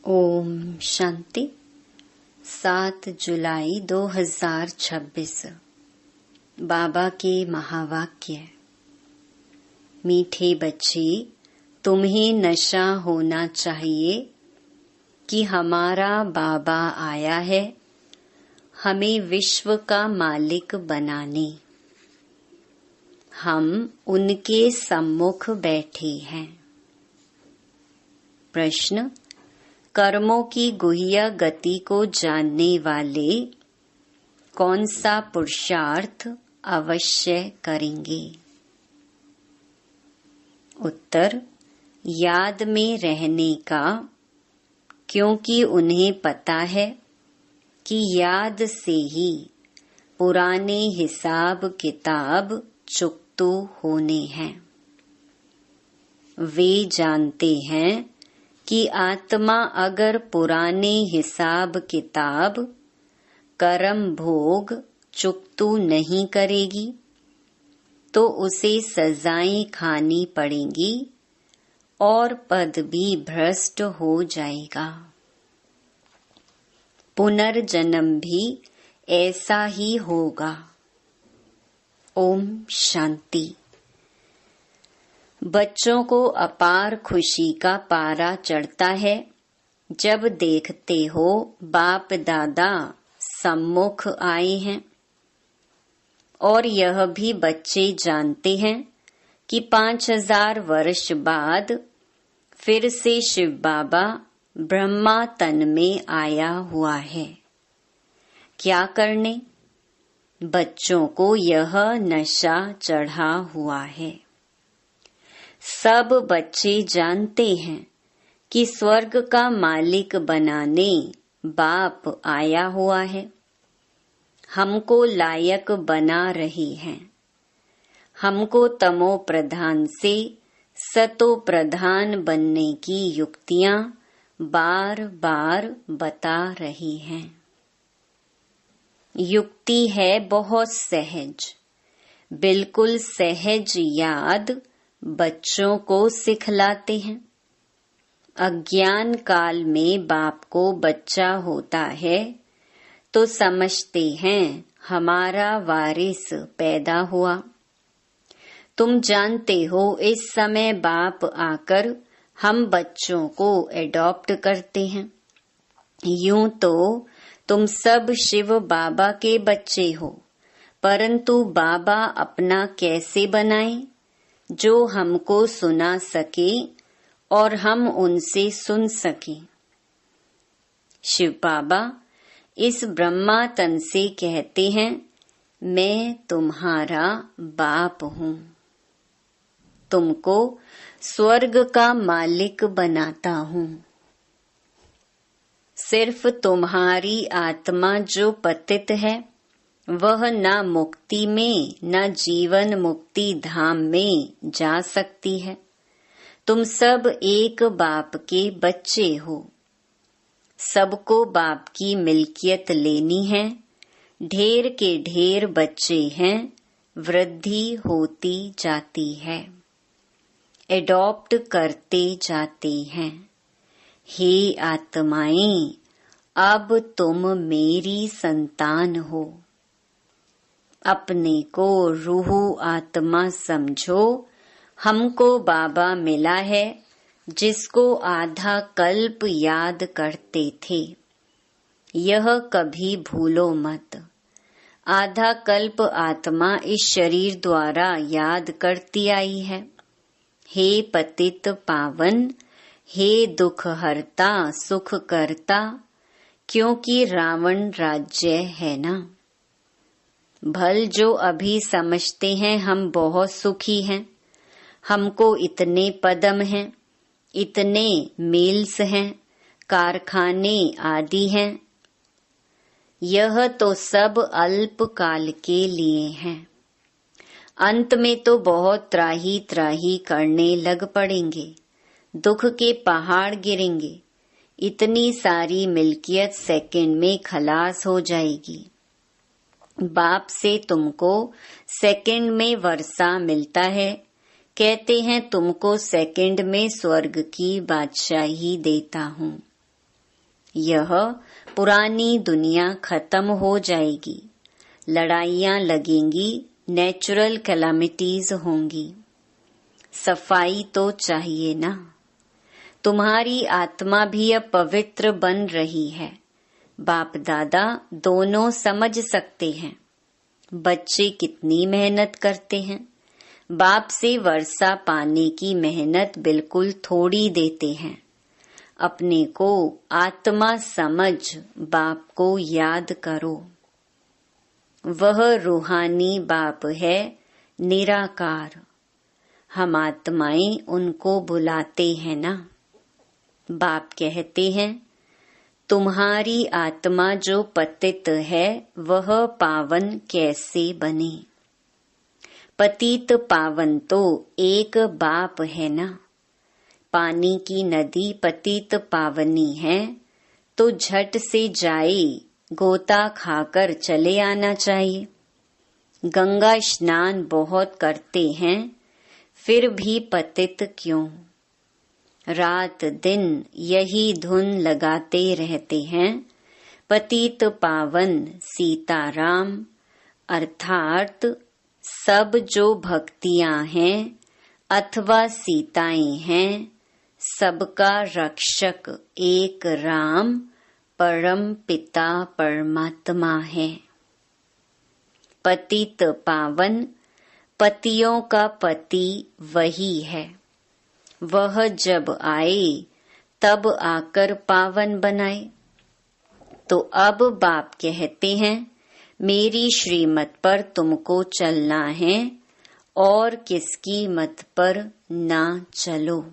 ओम शांति। 7 जुलाई 2026 बाबा के महावाक्य। मीठे बच्चे, तुम्हें नशा होना चाहिए कि हमारा बाबा आया है हमें विश्व का मालिक बनाने। हम उनके सम्मुख बैठे हैं। प्रश्न: कर्मों की गुह्य गति को जानने वाले कौन सा पुरुषार्थ अवश्य करेंगे? उत्तर: याद में रहने का, क्योंकि उन्हें पता है कि याद से ही पुराने हिसाब किताब चुकतो होने हैं। वे जानते हैं कि आत्मा अगर पुराने हिसाब किताब कर्म भोग चुकतू नहीं करेगी तो उसे सजाएं खानी पड़ेंगी और पद भी भ्रष्ट हो जाएगा। पुनर्जन्म भी ऐसा ही होगा। ओम शांति। बच्चों को अपार खुशी का पारा चढ़ता है जब देखते हो बाप दादा सम्मुख आए हैं, और यह भी बच्चे जानते हैं कि 5000 वर्ष बाद फिर से शिव बाबा ब्रह्मा तन में आया हुआ है। क्या करने? बच्चों को यह नशा चढ़ा हुआ है। सब बच्चे जानते हैं कि स्वर्ग का मालिक बनाने बाप आया हुआ है, हमको लायक बना रही है, हमको तमो प्रधान से सतो प्रधान बनने की युक्तियां बार बार बता रही हैं। युक्ति है बहुत सहज, बिल्कुल सहज याद बच्चों को सिखलाते हैं। अज्ञान काल में बाप को बच्चा होता है तो समझते हैं हमारा वारिस पैदा हुआ। तुम जानते हो इस समय बाप आकर हम बच्चों को एडॉप्ट करते हैं। यूं तो तुम सब शिव बाबा के बच्चे हो, परंतु बाबा अपना कैसे बनाए जो हमको सुना सके और हम उनसे सुन सके। शिव बाबा इस ब्रह्मा तन से कहते हैं, मैं तुम्हारा बाप हूँ, तुमको स्वर्ग का मालिक बनाता हूँ। सिर्फ तुम्हारी आत्मा जो पतित है वह न मुक्ति में न जीवन मुक्ति धाम में जा सकती है। तुम सब एक बाप के बच्चे हो। सबको बाप की मिल्कियत लेनी है। ढेर के ढेर बच्चे हैं, वृद्धि होती जाती है, एडॉप्ट करते जाते हैं। हे आत्माएं, अब तुम मेरी संतान हो। अपने को रूह आत्मा समझो। हमको बाबा मिला है जिसको आधा कल्प याद करते थे। यह कभी भूलो मत। आधा कल्प आत्मा इस शरीर द्वारा याद करती आई है। हे पतित पावन, हे दुख हरता सुख करता, क्योंकि रावण राज्य है ना। भल जो अभी समझते हैं हम बहुत सुखी हैं, हमको इतने पदम हैं, इतने मिल्स हैं, कारखाने आदि हैं। यह तो सब अल्प काल के लिए हैं। अंत में तो बहुत त्राही त्राही करने लग पड़ेंगे, दुख के पहाड़ गिरेंगे। इतनी सारी मिल्कियत सेकंड में खलास हो जाएगी। बाप से तुमको सेकंड में वर्षा मिलता है, कहते हैं तुमको सेकंड में स्वर्ग की बादशाही देता हूँ। यह पुरानी दुनिया खत्म हो जाएगी, लड़ाइयाँ लगेंगी, नेचुरल कैलामिटीज होंगी। सफाई तो चाहिए ना। तुम्हारी आत्मा भी अब पवित्र बन रही है। बाप दादा दोनों समझ सकते हैं। बच्चे कितनी मेहनत करते हैं। बाप से वर्षा पाने की मेहनत बिल्कुल थोड़ी देते हैं। अपने को आत्मा समझ बाप को याद करो। वह रूहानी बाप है, निराकार। हम आत्माएं उनको बुलाते हैं ना। बाप कहते हैं, तुम्हारी आत्मा जो पतित है वह पावन कैसे बने। पतित पावन तो एक बाप है ना। पानी की नदी पतित पावनी है तो झट से जाए, गोता खाकर चले आना चाहिए। गंगा स्नान बहुत करते हैं, फिर भी पतित क्यों। रात दिन यही धुन लगाते रहते हैं। पतित पावन सीताराम अर्थात सब जो भक्तियां हैं अथवा सीताएं हैं, सबका रक्षक एक राम परम पिता परमात्मा है। पतित पावन पतियों का पति वही है। वह जब आए तब आकर पावन बनाए। तो अब बाप कहते हैं, मेरी श्रीमत पर तुमको चलना है और किसकी मत पर ना चलो।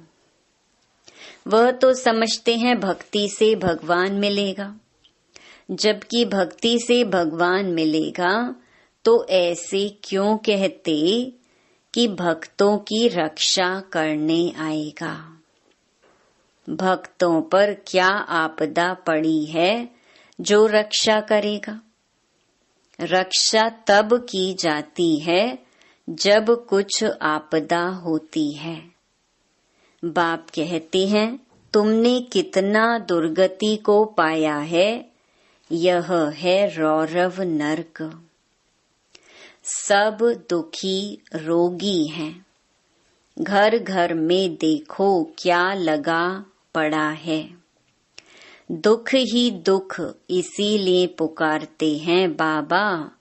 वह तो समझते हैं भक्ति से भगवान मिलेगा। जबकि भक्ति से भगवान मिलेगा तो ऐसे क्यों कहते कि भक्तों की रक्षा करने आएगा। भक्तों पर क्या आपदा पड़ी है जो रक्षा करेगा। रक्षा तब की जाती है जब कुछ आपदा होती है। बाप कहते हैं, तुमने कितना दुर्गति को पाया है। यह है रौरव नरक। सब दुखी रोगी हैं। घर घर में देखो क्या लगा पड़ा है। दुख ही दुख इसीलिए पुकारते हैं, बाबा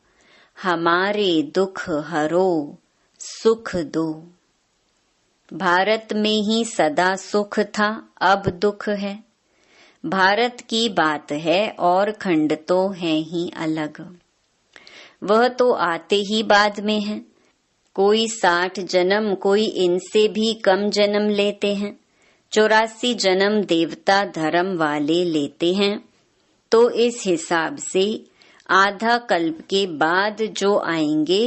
हमारे दुख हरो, सुख दो। भारत में ही सदा सुख था, अब दुख है। भारत की बात है और खंड तो है ही अलग। वह तो आते ही बाद में है। कोई 60 जन्म, कोई इनसे भी कम जन्म लेते हैं। 84 जन्म देवता धर्म वाले लेते हैं। तो इस हिसाब से आधा कल्प के बाद जो आएंगे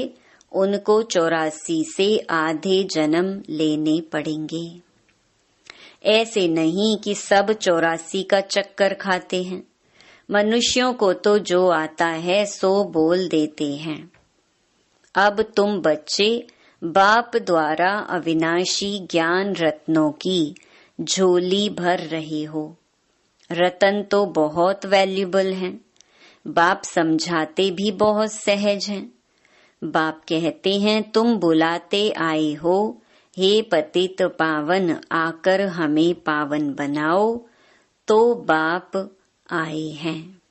उनको 84 से आधे जन्म लेने पड़ेंगे। ऐसे नहीं कि सब 84 का चक्कर खाते हैं। मनुष्यों को तो जो आता है सो बोल देते हैं। अब तुम बच्चे बाप द्वारा अविनाशी ज्ञान रत्नों की झोली भर रहे हो। रतन तो बहुत वैल्यूबल हैं। बाप समझाते भी बहुत सहज हैं। बाप कहते हैं, तुम बुलाते आए हो, हे पतित पावन आकर हमें पावन बनाओ। तो बाप आए हैं।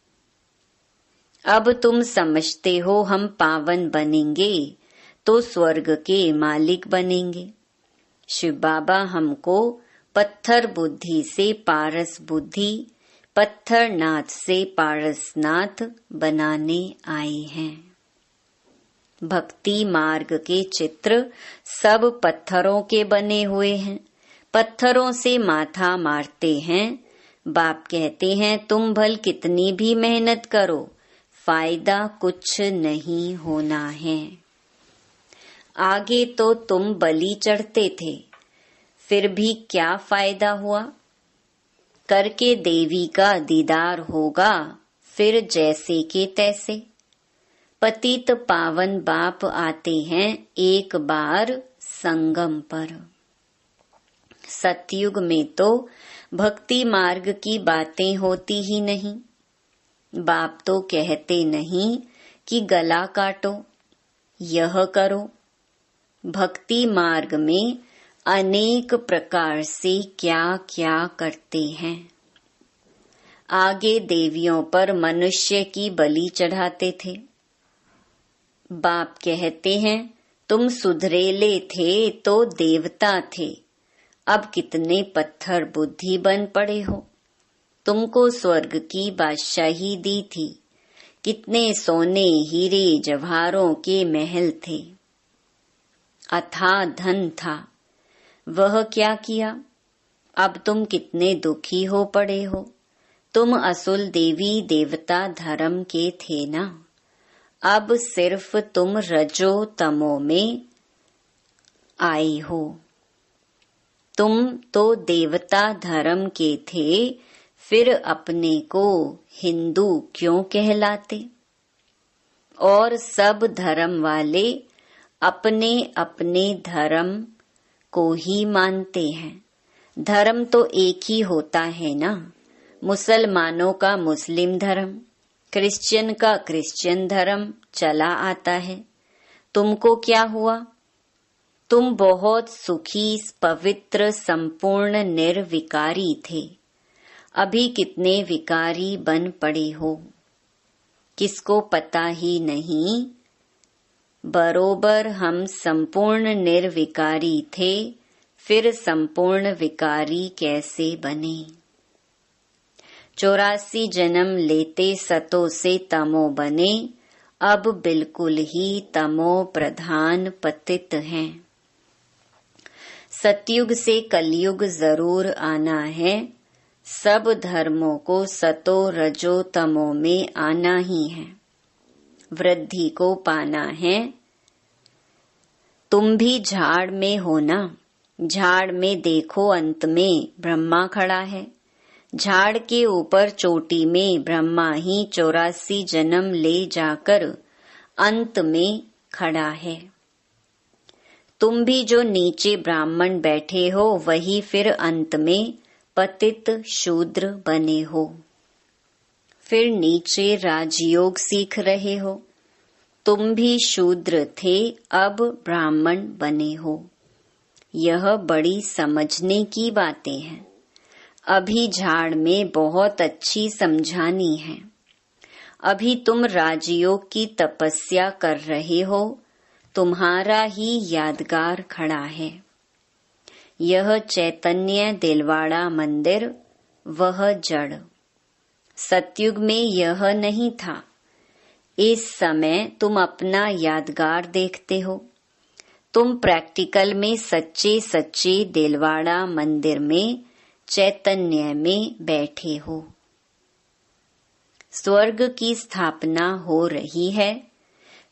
अब तुम समझते हो हम पावन बनेंगे तो स्वर्ग के मालिक बनेंगे। शिव बाबा हमको पत्थर बुद्धि से पारस बुद्धि, पत्थर नाथ से पारसनाथ बनाने आए हैं। भक्ति मार्ग के चित्र सब पत्थरों के बने हुए हैं। पत्थरों से माथा मारते हैं। बाप कहते हैं, तुम भल कितनी भी मेहनत करो, फायदा कुछ नहीं होना है। आगे तो तुम बलि चढ़ते थे, फिर भी क्या फायदा हुआ। करके देवी का दीदार होगा, फिर जैसे के तैसे। पतित पावन बाप आते हैं एक बार संगम पर। सतयुग में तो भक्ति मार्ग की बातें होती ही नहीं। बाप तो कहते नहीं कि गला काटो, यह करो। भक्ति मार्ग में अनेक प्रकार से क्या क्या करते हैं। आगे देवियों पर मनुष्य की बलि चढ़ाते थे। बाप कहते हैं तुम सुधरेले थे तो देवता थे, अब कितने पत्थर बुद्धि बन पड़े हो। तुमको स्वर्ग की बादशाही दी थी, कितने सोने हीरे जवाहरों के महल थे, अथाह धन था, वह क्या किया। अब तुम कितने दुखी हो पड़े हो। तुम असुल देवी देवता धर्म के थे ना, अब सिर्फ तुम रजो तमो में आए हो। तुम तो देवता धर्म के थे, फिर अपने को हिंदू क्यों कहलाते। और सब धर्म वाले अपने अपने धर्म को ही मानते हैं। धर्म तो एक ही होता है ना। मुसलमानों का मुस्लिम धर्म, क्रिश्चियन का क्रिश्चियन धर्म चला आता है। तुमको क्या हुआ। तुम बहुत सुखी पवित्र संपूर्ण निर्विकारी थे, अभी कितने विकारी बन पड़े हो। किसको पता ही नहीं। बरोबर हम संपूर्ण निर्विकारी थे, फिर संपूर्ण विकारी कैसे बने। 84 जन्म लेते सतो से तमो बने, अब बिल्कुल ही तमो प्रधान पतित हैं। सतयुग से कलयुग जरूर आना है। सब धर्मों को सतो रजो तमो में आना ही है। वृद्धि को पाना है। तुम भी झाड़ में हो ना। झाड़ में देखो अंत में ब्रह्मा खड़ा है। झाड़ के ऊपर चोटी में ब्रह्मा ही 84 जन्म ले जाकर अंत में खड़ा है। तुम भी जो नीचे ब्राह्मण बैठे हो, वही फिर अंत में पतित शूद्र बने हो। फिर नीचे राजयोग सीख रहे हो। तुम भी शूद्र थे, अब ब्राह्मण बने हो। यह बड़ी समझने की बातें हैं। अभी झाड़ में बहुत अच्छी समझानी है। अभी तुम राजयोग की तपस्या कर रहे हो, तुम्हारा ही यादगार खड़ा है। यह चैतन्य दिलवाड़ा मंदिर, वह जड़। सतयुग में यह नहीं था। इस समय तुम अपना यादगार देखते हो। तुम प्रैक्टिकल में सच्चे सच्चे दिलवाड़ा मंदिर में चैतन्य में बैठे हो। स्वर्ग की स्थापना हो रही है।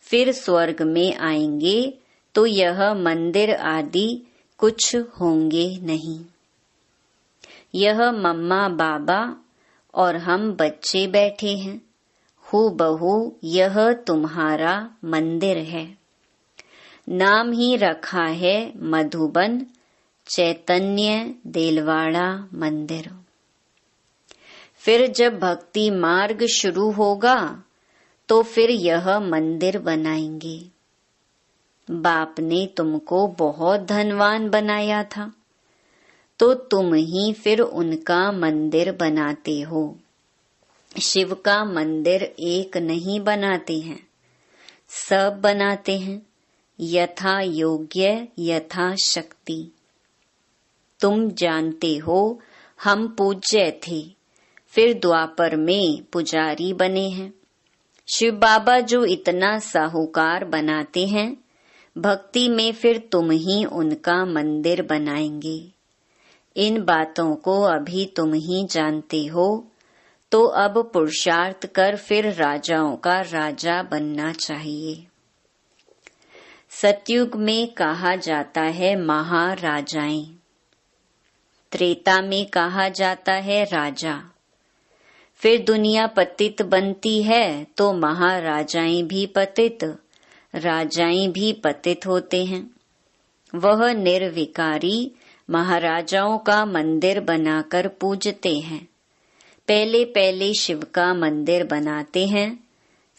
फिर स्वर्ग में आएंगे तो यह मंदिर आदि कुछ होंगे नहीं। यह मम्मा बाबा और हम बच्चे बैठे हैं। हूबहू यह तुम्हारा मंदिर है। नाम ही रखा है मधुबन चैतन्य दिलवाड़ा मंदिर। फिर जब भक्ति मार्ग शुरू होगा तो फिर यह मंदिर बनाएंगे। बाप ने तुमको बहुत धनवान बनाया था, तो तुम ही फिर उनका मंदिर बनाते हो। शिव का मंदिर एक नहीं बनाते हैं, सब बनाते हैं, यथा योग्य यथा शक्ति। तुम जानते हो हम पूज्य थे, फिर द्वापर में पुजारी बने हैं। शिव बाबा जो इतना साहूकार बनाते हैं, भक्ति में फिर तुम ही उनका मंदिर बनाएंगे। इन बातों को अभी तुम ही जानते हो, तो अब पुरुषार्थ कर फिर राजाओं का राजा बनना चाहिए। सतयुग में कहा जाता है महाराजाएं, त्रेता में कहा जाता है राजा। फिर दुनिया पतित बनती है तो महाराजाएं भी पतित, राजाएं भी पतित होते हैं। वह निर्विकारी महाराजाओं का मंदिर बनाकर पूजते हैं। पहले पहले शिव का मंदिर बनाते हैं,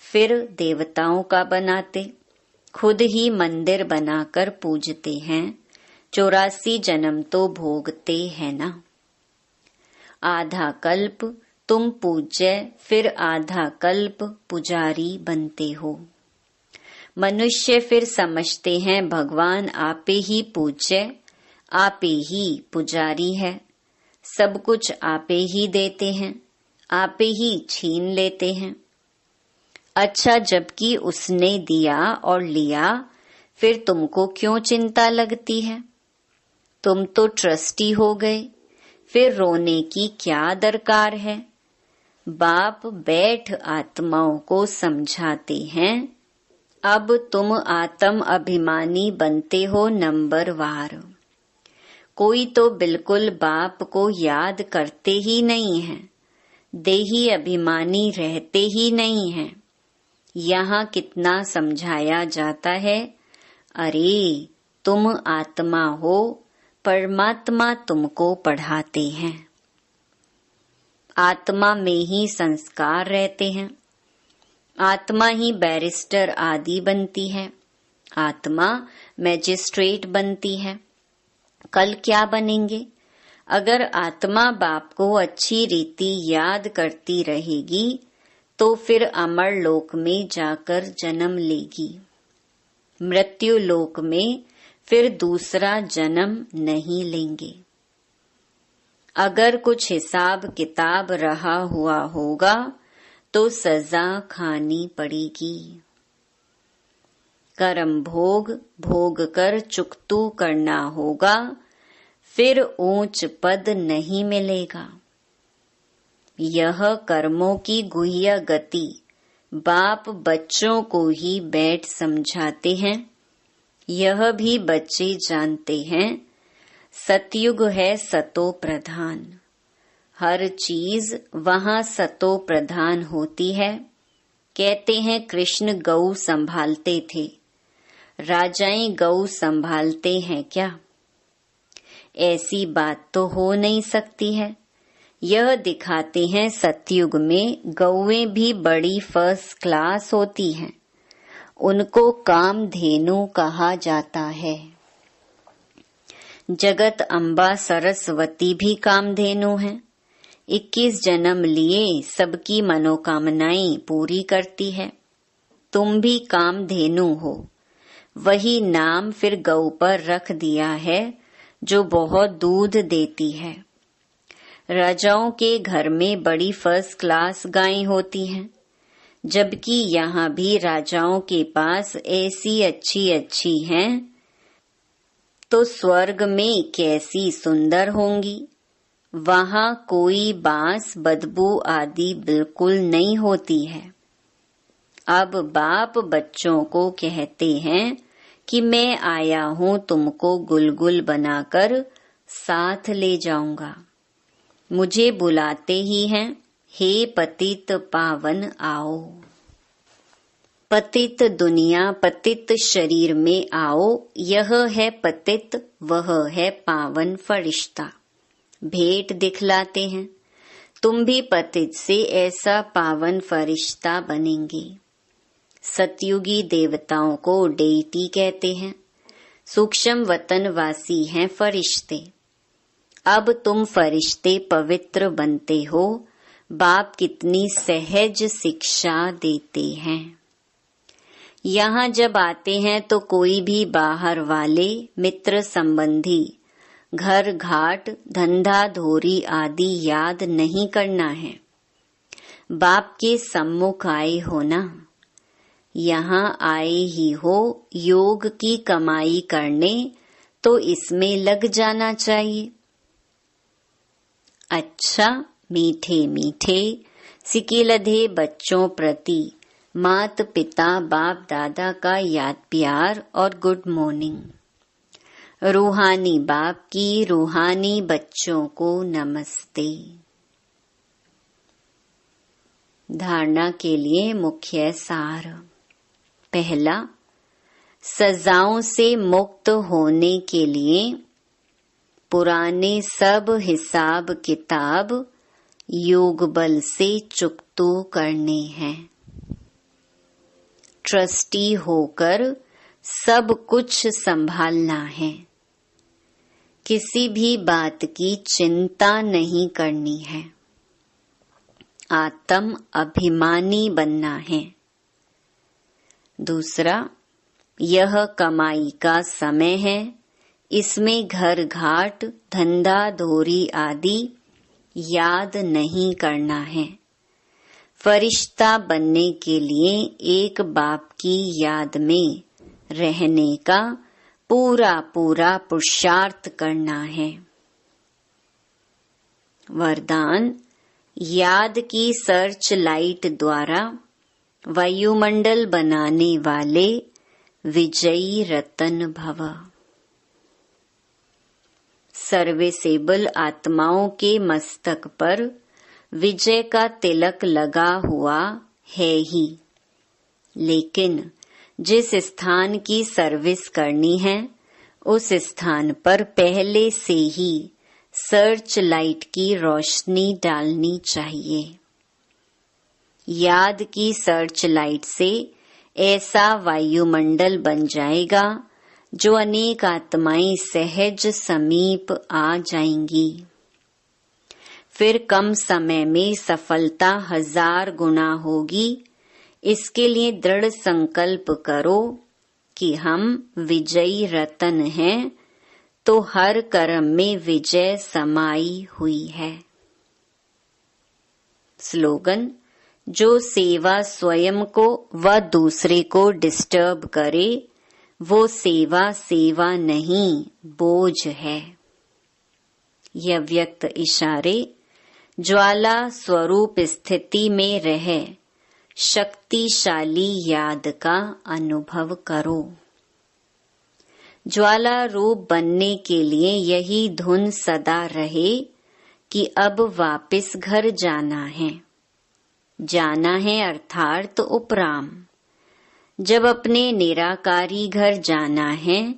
फिर देवताओं का बनाते, खुद ही मंदिर बनाकर पूजते हैं। 84 जन्म तो भोगते हैं ना। आधा कल्प तुम पूज्य, फिर आधा कल्प पुजारी बनते हो। मनुष्य फिर समझते हैं भगवान आपे ही पूज्य, आपे ही पुजारी है, सब कुछ आपे ही देते हैं, आपे ही छीन लेते हैं। अच्छा, जबकि उसने दिया और लिया, फिर तुमको क्यों चिंता लगती है? तुम तो ट्रस्टी हो गए, फिर रोने की क्या दरकार है? बाप बैठ आत्माओं को समझाते हैं। अब तुम आत्म अभिमानी बनते हो नंबरवार। कोई तो बिल्कुल बाप को याद करते ही नहीं है, देही अभिमानी रहते ही नहीं है। यहाँ कितना समझाया जाता है, अरे तुम आत्मा हो, परमात्मा तुमको पढ़ाते हैं। आत्मा में ही संस्कार रहते हैं, आत्मा ही बैरिस्टर आदि बनती है, आत्मा मैजिस्ट्रेट बनती है। कल क्या बनेंगे? अगर आत्मा बाप को अच्छी रीति याद करती रहेगी तो फिर अमर लोक में जाकर जन्म लेगी। मृत्यु लोक में फिर दूसरा जन्म नहीं लेंगे। अगर कुछ हिसाब किताब रहा हुआ होगा तो सजा खानी पड़ेगी। कर्म भोग भोग कर चुकतू करना होगा, फिर ऊंच पद नहीं मिलेगा। यह कर्मों की गुह्य गति बाप बच्चों को ही बैठ समझाते हैं। यह भी बच्चे जानते हैं, सतयुग है सतो प्रधान। हर चीज वहाँ सतो प्रधान होती है। कहते हैं कृष्ण गौ संभालते थे, राजाएं गौ संभालते हैं क्या? ऐसी बात तो हो नहीं सकती है। यह दिखाते हैं सतयुग में गौएं भी बड़ी फर्स्ट क्लास होती हैं, उनको कामधेनु कहा जाता है। जगत अम्बा सरस्वती भी कामधेनु है। 21 जन्म लिए सबकी मनोकामनाएं पूरी करती है। तुम भी कामधेनु हो, वही नाम फिर गौ पर रख दिया है जो बहुत दूध देती है। राजाओं के घर में बड़ी फर्स्ट क्लास गायें होती हैं, जबकि यहाँ भी राजाओं के पास ऐसी अच्छी हैं, तो स्वर्ग में कैसी सुंदर होंगी। वहाँ कोई बांस बदबू आदि बिल्कुल नहीं होती है। अब बाप बच्चों को कहते हैं कि मैं आया हूँ तुमको गुलगुल बनाकर साथ ले जाऊंगा। मुझे बुलाते ही हैं, हे पतित पावन आओ। पतित दुनिया पतित शरीर में आओ, यह है पतित, वह है पावन फरिश्ता। भेंट दिखलाते हैं, तुम भी पतित से ऐसा पावन फरिश्ता बनेंगे। सतयुगी देवताओं को डेइटी कहते हैं, सूक्ष्म वतन वासी हैं फरिश्ते। अब तुम फरिश्ते पवित्र बनते हो। बाप कितनी सहज शिक्षा देते हैं। यहाँ जब आते हैं तो कोई भी बाहर वाले मित्र संबंधी घर घाट धंधा धोरी आदि याद नहीं करना है। बाप के सम्मुख आए हो ना, यहाँ आए ही हो योग की कमाई करने, तो इसमें लग जाना चाहिए। अच्छा, मीठे मीठे सिकिलधे बच्चों प्रति मात पिता बाप दादा का याद प्यार और गुड मॉर्निंग। रूहानी बाप की रूहानी बच्चों को नमस्ते। धारणा के लिए मुख्य सार। पहला, सजाओं से मुक्त होने के लिए पुराने सब हिसाब किताब योग बल से चुकतो करने हैं। ट्रस्टी होकर सब कुछ संभालना है। किसी भी बात की चिंता नहीं करनी है। आत्म अभिमानी बनना है। दूसरा, यह कमाई का समय है। इसमें घर घाट धंधा धोरी आदि याद नहीं करना है। फरिश्ता बनने के लिए एक बाप की याद में रहने का पूरा पूरा पुरुषार्थ करना है। वरदान, याद की सर्च लाइट द्वारा वायुमंडल बनाने वाले विजयी रतन भव। सर्विसेबल आत्माओं के मस्तक पर विजय का तिलक लगा हुआ है ही, लेकिन जिस स्थान की सर्विस करनी है उस स्थान पर पहले से ही सर्च लाइट की रोशनी डालनी चाहिए। याद की सर्च लाइट से ऐसा वायुमंडल बन जाएगा जो अनेक आत्माएं सहज समीप आ जाएंगी। फिर कम समय में सफलता 1000 गुना होगी। इसके लिए दृढ़ संकल्प करो कि हम विजयी रतन हैं, तो हर कर्म में विजय समाई हुई है। स्लोगन, जो सेवा स्वयं को व दूसरे को डिस्टर्ब करे वो सेवा नहीं, बोझ है। यह व्यक्त इशारे ज्वाला स्वरूप स्थिति में रह शक्तिशाली याद का अनुभव करो। ज्वाला रूप बनने के लिए यही धुन सदा रहे कि अब वापस घर जाना है। जाना है अर्थात उपराम। जब अपने निराकारी घर जाना है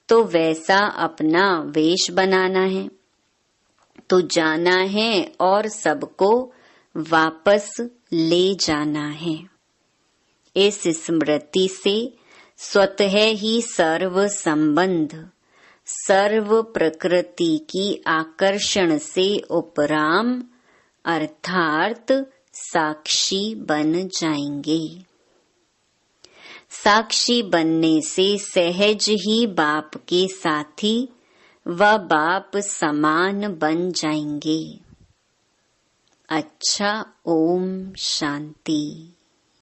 तो वैसा अपना वेश बनाना है, तो जाना है और सबको वापस ले जाना है। इस स्मृति से स्वतः ही सर्व संबंध सर्व प्रकृति की आकर्षण से उपराम अर्थात साक्षी बन जाएंगे। साक्षी बनने से सहज ही बाप के साथी व बाप समान बन जाएंगे। अच्छा, ओम शांति।